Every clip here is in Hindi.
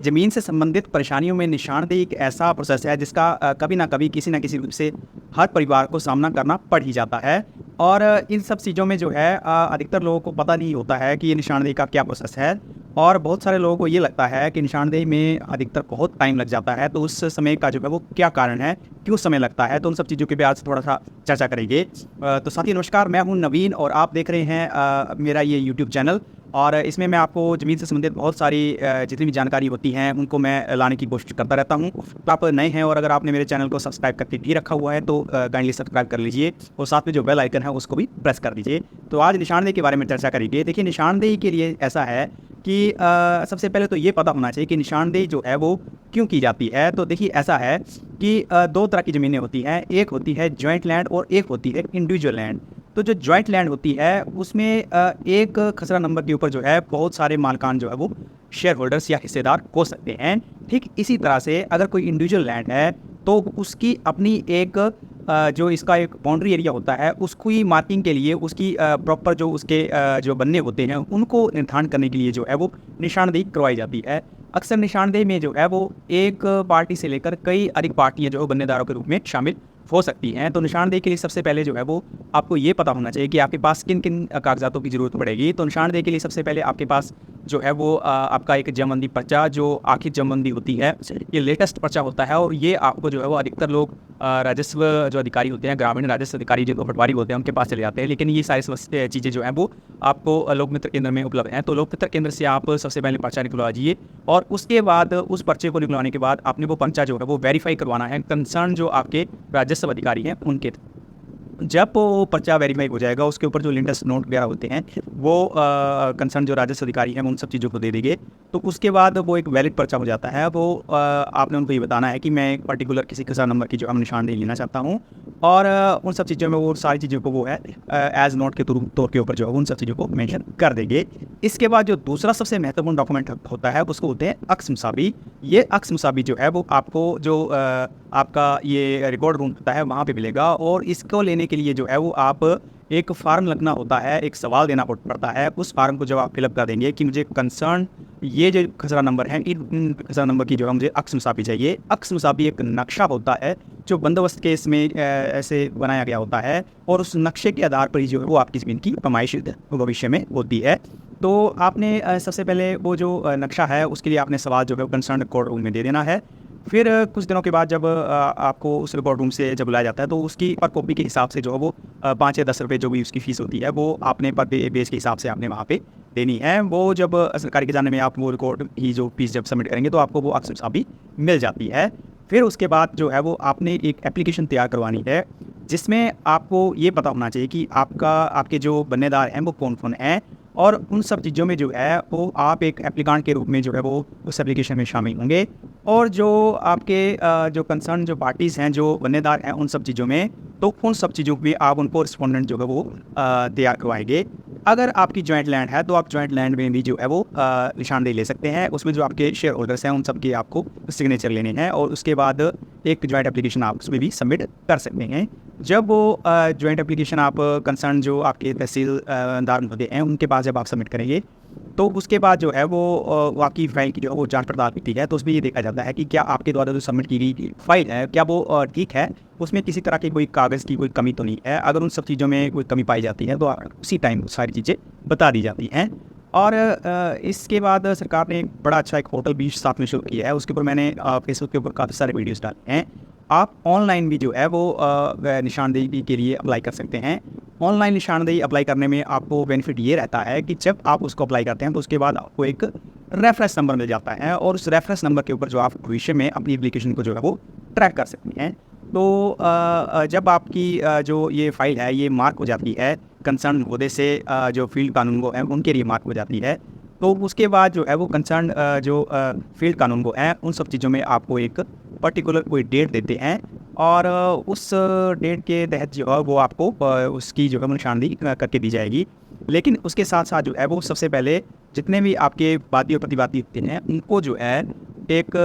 ज़मीन से संबंधित परेशानियों में निशानदेही एक ऐसा प्रोसेस है जिसका कभी ना कभी किसी न किसी रूप से हर परिवार को सामना करना पड़ ही जाता है। और इन सब चीज़ों में जो है अधिकतर लोगों को पता नहीं होता है कि ये निशानदेही का क्या प्रोसेस है। और बहुत सारे लोगों को ये लगता है कि निशानदेही में अधिकतर बहुत टाइम लग जाता है, तो उस समय का जो है वो क्या कारण है, क्यों समय लगता है, तो उन सब चीज़ों के भी आज थोड़ा सा चर्चा करेंगे। तो साथी नमस्कार, मैं हूँ नवीन और आप देख रहे हैं मेरा ये यूट्यूब चैनल। और इसमें मैं आपको ज़मीन से संबंधित बहुत सारी जितनी भी जानकारी होती हैं उनको मैं लाने की कोशिश करता रहता हूँ। तो आप नए हैं और अगर आपने मेरे चैनल को सब्सक्राइब करके भी रखा हुआ है तो काइंडली सब्सक्राइब कर लीजिए और साथ में जो बेल आइकन है उसको भी प्रेस कर दीजिए। तो आज निशानदेही के बारे में चर्चा करेंगे। देखिए, निशानदेही के लिए ऐसा है कि सबसे पहले तो ये पता होना चाहिए कि निशानदेही जो है वो क्यों की जाती है। तो देखिए, ऐसा है कि दो तरह की ज़मीनें होती हैं, एक होती है जॉइंट लैंड और एक होती है इंडिविजुअल लैंड। तो जो जॉइंट लैंड होती है उसमें एक खसरा नंबर के ऊपर जो है बहुत सारे मालिकान जो है वो शेयर होल्डर्स या हिस्सेदार हो सकते हैं। ठीक इसी तरह से अगर कोई इंडिविजुअल लैंड है तो उसकी अपनी एक जो इसका एक बाउंड्री एरिया होता है उसको ही मार्किंग के लिए उसकी प्रॉपर जो उसके जो बनने होते हैं उनको निर्धारण करने के लिए जो है वो निशानदेही करवाई जाती है। अक्सर निशानदेही में जो है वो एक पार्टी से लेकर कई अधिक पार्टियां जो है बन्नेदारों के रूप में शामिल हो सकती हैं। तो निशानदेही के लिए सबसे पहले जो है वो आपको ये पता होना चाहिए कि आपके पास किन किन कागजातों की ज़रूरत पड़ेगी। तो निशानदेही के लिए सबसे पहले आपके पास जो है वो आपका एक जमबंदी पर्चा, जो आखिर जमबंदी होती है, ये लेटेस्ट पर्चा होता है और ये आपको जो है वो अधिकतर लोग राजस्व जो अधिकारी होते हैं, ग्रामीण राजस्व अधिकारी जो पटवारी होते हैं, उनके पास चले जाते हैं। लेकिन ये सारी चीज़ें जो हैं वो आपको लोक मित्र केंद्र में उपलब्ध हैं। तो लोक मित्र केंद्र से आप सबसे पहले पर्चा निकलवा दीजिए और उसके बाद उस पर्चे को निकलवाने के बाद आपने वो पर्चा जो है वो वेरीफाई करवाना है कंसर्न जो आपके राजस्व अधिकारी हैं उनके। जब वो पर्चा वेरीफाई हो जाएगा उसके ऊपर जो लिंडर्स नोट वगैरह होते हैं वो कंसर्न जो राजस्व अधिकारी हैं उन सब चीज़ों को दे देंगे। तो उसके बाद वो एक वैलिड पर्चा हो जाता है। वो आपने उनको ये बताना है कि मैं एक पर्टिकुलर किसी खसरा नंबर की जो हम निशानदेही लेना चाहता हूँ और उन सब चीज़ों में वो सारी चीज़ों को वो है एज नोट के तौर के ऊपर जो है उन सब चीज़ों को मेंशन कर देंगे। इसके बाद जो दूसरा सबसे महत्वपूर्ण डॉक्यूमेंट होता है उसको होते हैं अक्स मुसावी। ये अक्स मुसावी जो है वो आपको जो आपका ये रिकॉर्ड रूम होता है वहाँ पे मिलेगा और इसको लेने के लिए जो है वो आप एक फार्म लगना होता है, एक सवाल देना पड़ता है। उस फार्म को जब आप फिलअप कर देंगे कि मुझे कंसर्न ये जो खसरा नंबर है इन खसरा नंबर की जो है मुझे अक्स मुसावी चाहिए। अक्स मुसावी एक नक्शा होता है जो बंदोबस्त केस में ऐसे बनाया गया होता है और उस नक्शे के आधार पर ही जो है वो आपकी ज़मीन की पैमाइश भविष्य में होती है। तो आपने सबसे पहले वो जो नक्शा है उसके लिए आपने सवाल जो है कंसर्न कोर्ट रूम में दे देना है। फिर कुछ दिनों के बाद जब आपको उस रिकॉर्ड रूम से जब बुलाया जाता है तो उसकी पर कॉपी के हिसाब से जो है वो 5 या 10 रुपये जो भी उसकी फ़ीस होती है वो आपने पर पेज के हिसाब से आपने वहाँ पे देनी है। वो जब सरकारी खजाने में आप वो रिकॉर्ड की जो फीस जब सबमिट करेंगे तो आपको वो अक्सर भी मिल जाती है। फिर उसके बाद जो है वो आपने एक एप्लीकेशन तैयार करवानी है जिसमें आपको ये पता होना चाहिए कि आपके जो बन्नेदार हैं वो कौन कौन हैं और उन सब चीज़ों में जो है वो आप एक एप्लीकांट के रूप में जो है वो उस एप्लीकेशन में शामिल होंगे। और जो आपके जो कंसर्न जो पार्टीज़ हैं, जो बन्नेदार हैं, उन सब चीज़ों में तो उन सब चीज़ों में आप उनको रिस्पोंडेंट जो है वो तैयार करवाएंगे। अगर आपकी जॉइंट लैंड है तो आप जॉइंट लैंड में भी जो है वो निशानदेही ले सकते हैं। उसमें जो आपके शेयर होल्डर्स हैं उन सब के आपको सिग्नेचर लेने हैं और उसके बाद एक जॉइंट एप्लीकेशन आप उसमें भी सबमिट कर सकते हैं। जब वो जॉइंट एप्लीकेशन आप कंसर्न जो आपके तहसीलदार होते हैं उनके पास जब आप सबमिट करेंगे तो उसके बाद जो है वो आपकी फ़ाइल की जो है वो जांच पड़ताल होती है। तो उसमें ये देखा जाता है कि क्या आपके द्वारा जो सबमिट की गई फ़ाइल है क्या वो ठीक है, उसमें किसी तरह की कोई कागज़ की कोई कमी तो नहीं है। अगर उन सब चीज़ों में कोई कमी पाई जाती है तो उसी टाइम सारी चीज़ें बता दी जाती हैं। और इसके बाद सरकार ने एक बड़ा अच्छा एक पोर्टल भी साथ में शुरू किया है। उसके ऊपर मैंने फेसबुक के ऊपर काफ़ी सारे वीडियोज़ डाले हैं। आप ऑनलाइन भी जो है वो निशानदेही के लिए अप्लाई कर सकते हैं। ऑनलाइन निशानदेही अप्लाई करने में आपको बेनिफिट ये रहता है कि जब आप उसको अप्लाई करते हैं तो उसके बाद आपको एक रेफरेंस नंबर मिल जाता है और उस रेफरेंस नंबर के ऊपर जो आप भविष्य में अपनी एप्लीकेशन को जो है वो ट्रैक कर सकते हैं। तो जब आपकी जो ये फ़ाइल है ये मार्क हो जाती है कंसर्न ओहदे से जो फील्ड कानून को है उनके लिए मार्क हो जाती है तो उसके बाद जो है वो कंसर्न जो फील्ड कानून को है उन सब चीज़ों में आपको एक पर्टिकुलर कोई डेट देते हैं और उस डेट के तहत जो है वो आपको उसकी जो है निशानदेही करके दी जाएगी। लेकिन उसके साथ साथ जो है वो सबसे पहले जितने भी आपके वादी और प्रतिवादी होते हैं उनको जो है एक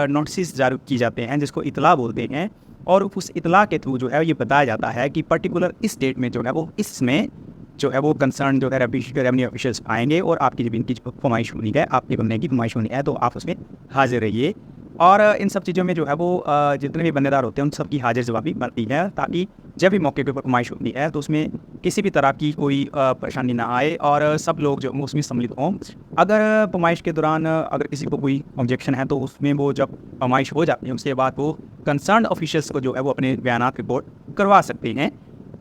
नोटिस जारी की जाते हैं जिसको इतला बोलते हैं और उस इतला के थ्रू जो है ये बताया जाता है कि पर्टिकुलर इस डेट में जो है वो इसमें जो है वो कंसर्न जो है रेवेन्यू ऑफिशियल्स आएंगे और आपकी ज़मीन की जो फरमाइश होनी है, आपके बनने की फरमाइश होनी है, तो आप उसमें हाजिर रहिए। और इन सब चीज़ों में जो है वो जितने भी बंदेदार होते हैं उन सब की हाजिर जवाबी बनती है, ताकि जब भी मौके के ऊपर फरमाइश होती है तो उसमें किसी भी तरह की कोई परेशानी ना आए और सब लोग जो उसमें सम्मिलित हों। अगर फरमाइश के दौरान अगर किसी को कोई ऑब्जेक्शन है तो उसमें वो जब फरमाइश हो जाती है उसके बाद वो कंसर्न ऑफिशियल्स को जो है वो अपने बयानात रिपोर्ट करवा सकते हैं।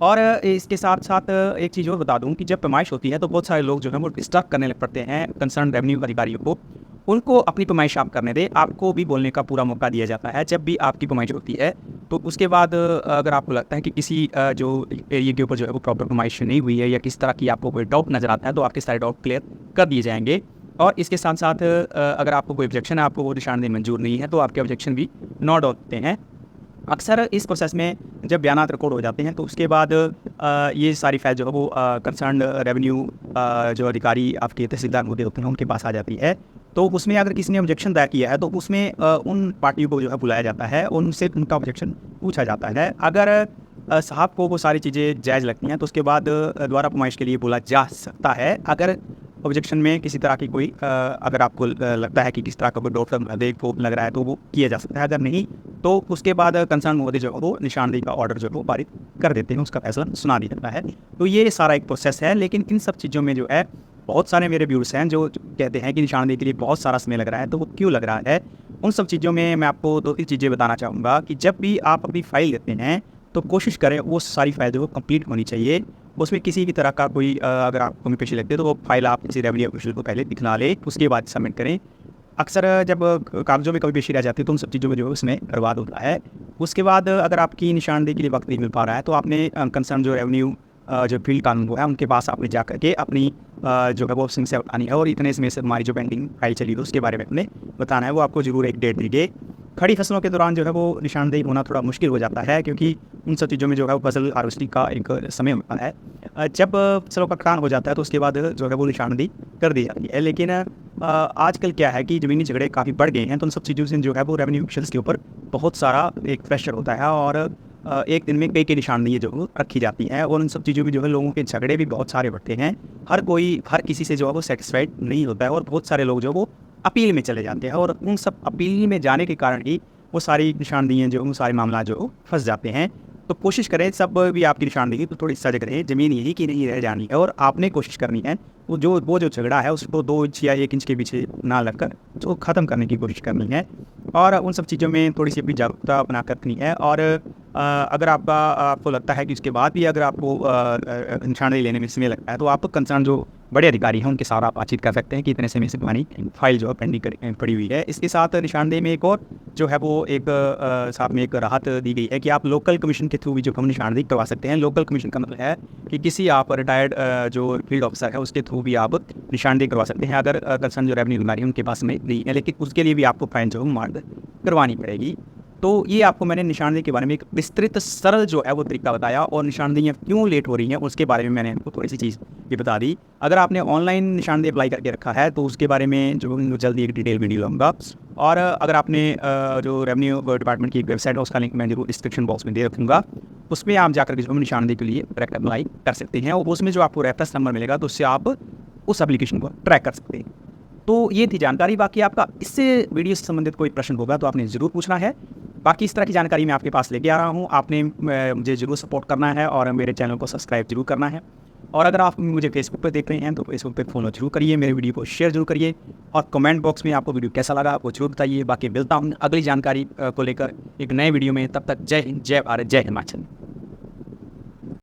और इसके साथ साथ एक चीज़ और बता दूं कि जब पैमाइश होती है तो बहुत सारे लोग जो हैं वो डिस्टर्ब करने लग पड़ते हैं कंसर्न रेवेन्यू अधिकारियों को। उनको अपनी पैमाइश आप करने दें, आपको भी बोलने का पूरा मौका दिया जाता है जब भी आपकी पैमाइश होती है। तो उसके बाद अगर आपको लगता है कि किसी जो एरिया के ऊपर जो है वो प्रॉपर पैमाइश नहीं हुई है या किस तरह की आपको कोई डाउट नज़र आता है तो आपके सारे डाउट क्लियर कर दिए जाएंगे। और इसके साथ साथ अगर आपको कोई ऑब्जेक्शन है, आपको वो निशानदेही मंजूर नहीं है, तो आपके ऑब्जेक्शन भी नोट होते हैं। अक्सर इस प्रोसेस में जब बयानात रिकॉर्ड हो जाते हैं तो उसके बाद ये सारी फाइल जो है वो कंसर्न रेवेन्यू जो अधिकारी आपके तहसीलदार होते हैं उनके पास आ जाती है। तो उसमें अगर किसी ने ऑब्जेक्शन दायर किया है तो उसमें उन पार्टियों को जो है बुलाया जाता है, उनसे उनका ऑब्जेक्शन पूछा जाता है। अगर साहब को वो सारी चीज़ें जायज़ लगती हैं तो उसके बाद दोबारा पैमाइश के लिए बोला जा सकता है। अगर ऑब्जेक्शन में किसी तरह की कोई अगर आपको लगता है कि किस तरह का कोई डाउट को लग रहा है तो वो किया जा सकता है। अगर नहीं तो उसके बाद कंसर्न महोदय जो है वो निशानदेही का ऑर्डर जो है वो पारित कर देते हैं, उसका फैसला सुना दिया जाता है। तो ये सारा एक प्रोसेस है। लेकिन इन सब चीज़ों में जो है बहुत सारे मेरे व्यूअर्स हैं जो कहते हैं कि निशानदेही के लिए बहुत सारा समय लग रहा है, तो वो क्यों लग रहा है? उन सब चीज़ों में मैं आपको 2-3 चीज़ें बताना चाहूँगा कि जब भी आप अपनी फ़ाइल लेते हैं तो कोशिश करें वो सारी फाइल जो कंप्लीट होनी चाहिए। उसमें किसी भी तरह का कोई अगर आपको कमी पेशी लगती है तो वो फाइल आप किसी रेवेन्यू ऑफिसर को पहले दिखला लें, उसके बाद सबमिट करें। अक्सर जब कागज़ों में कमी पेशी रह जाती है तो उन सब चीज़ों में जो है उसमें बर्बाद होता है। उसके बाद अगर आपकी निशानदेही के लिए वक्त नहीं मिल पा रहा है तो आपने कंसर्न जो रेवेन्यू जो फील्ड कानून है उनके पास आपने जा करके अपनी जो है वो समस्या बतानी है और इतने समय से हमारी जो पेंडिंग फाइल चली है उसके बारे में अपने बताना है। वो आपको ज़रूर एक डेट दीजिए। खड़ी फसलों के दौरान जो है वो निशानदेही होना थोड़ा मुश्किल हो जाता है क्योंकि उन सब चीज़ों में जो है वो फसल हार्वेस्टिंग का एक समय होता है। जब फसलों का कटान हो जाता है तो उसके बाद जो है वो निशानदेही कर दी जाती है। लेकिन आजकल क्या है कि ज़मीनी झगड़े काफ़ी बढ़ गए हैं, तो उन सब चीज़ों से जो है वो रेवेन्यू ऑफिशियल्स के ऊपर बहुत सारा एक प्रेशर होता है और एक दिन में कई निशानदेही जो वो रखी जाती हैं और उन सब चीज़ों में जो है लोगों के झगड़े भी बहुत सारे बढ़ते हैं। हर किसी से जो है वो सेटिस्फाइड नहीं होता है और बहुत सारे लोग जो वो अपील में चले जाते हैं और उन सब अपील में जाने के कारण ही वो सारी निशानदेहियाँ जो वो सारे मामला जो फंस जाते हैं। तो कोशिश करें सब भी आपकी निशानदेही तो थोड़ी सजग रहे, ज़मीन यही की नहीं रह जानी है और आपने कोशिश करनी है वो जो झगड़ा है उसको 2 इंच या 1 इंच के पीछे ना लगकर उसको ख़त्म करने की कोशिश करनी है और उन सब चीज़ों में थोड़ी सी अपनी जागरूकता बना कर रखनी है। और अगर आपको लगता है कि उसके बाद भी अगर आपको निशानदेही लेने में समय लगता है तो आप कंसर्न जो बड़े अधिकारी हैं उनके साथ आप बातचीत कर सकते हैं कि इतने समय से हमारी फाइल जो है पेंडिंग पड़ी हुई है। इसके साथ निशानदेही में एक और जो है वो एक साथ में एक राहत दी गई है कि आप लोकल कमीशन के थ्रू भी जो हम निशानदेही करवा सकते हैं। लोकल कमीशन का मतलब है कि किसी आप रिटायर्ड जो फील्ड ऑफिसर है उसके थ्रू भी आप निशानदेही करवा सकते हैं अगर कंसर्न जो रेवेन्यू अधिकारी उनके पास में नहीं है, लेकिन उसके लिए भी आपको फाइन जो मार्ग करवानी पड़ेगी। तो ये आपको मैंने निशानदेही के बारे में एक विस्तृत सरल जो है वो तरीका बताया और निशानदेहियाँ क्यों लेट हो रही हैं उसके बारे में मैंने आपको थोड़ी सी चीज़ भी बता दी। अगर आपने ऑनलाइन निशानदेही अप्लाई करके रखा है तो उसके बारे में जो जल्दी एक डिटेल वीडियो लाऊंगा और अगर आपने जो रेवेन्यू डिपार्टमेंट की एक वेबसाइट है उसका लिंक मैं जरूर डिस्क्रिप्शन बॉक्स में दे रखूँगा, उसमें आप जाकर के जो निशानदेही के लिए डायरेक्ट अप्लाई कर सकते हैं और उसमें जो आपको रेफरेंस नंबर मिलेगा तो उससे आप उस एप्लीकेशन को ट्रैक कर सकते हैं। तो ये थी जानकारी। बाकी आपका इससे वीडियो से संबंधित कोई प्रश्न होगा तो आपने ज़रूर पूछना है। बाकी इस तरह की जानकारी मैं आपके पास लेके आ रहा हूँ, आपने मुझे ज़रूर सपोर्ट करना है और मेरे चैनल को सब्सक्राइब जरूर करना है। और अगर आप मुझे फेसबुक पर देख रहे हैं तो फेसबुक पे फॉलो जरूर करिए, मेरे वीडियो को शेयर जरूर करिए और कमेंट बॉक्स में आपको वीडियो कैसा लगा आपको जरूर बताइए। बाकी मिलता हूँ अगली जानकारी को लेकर एक नए वीडियो में, तब तक जय हिंद, जय भारत, जय हिमाचल।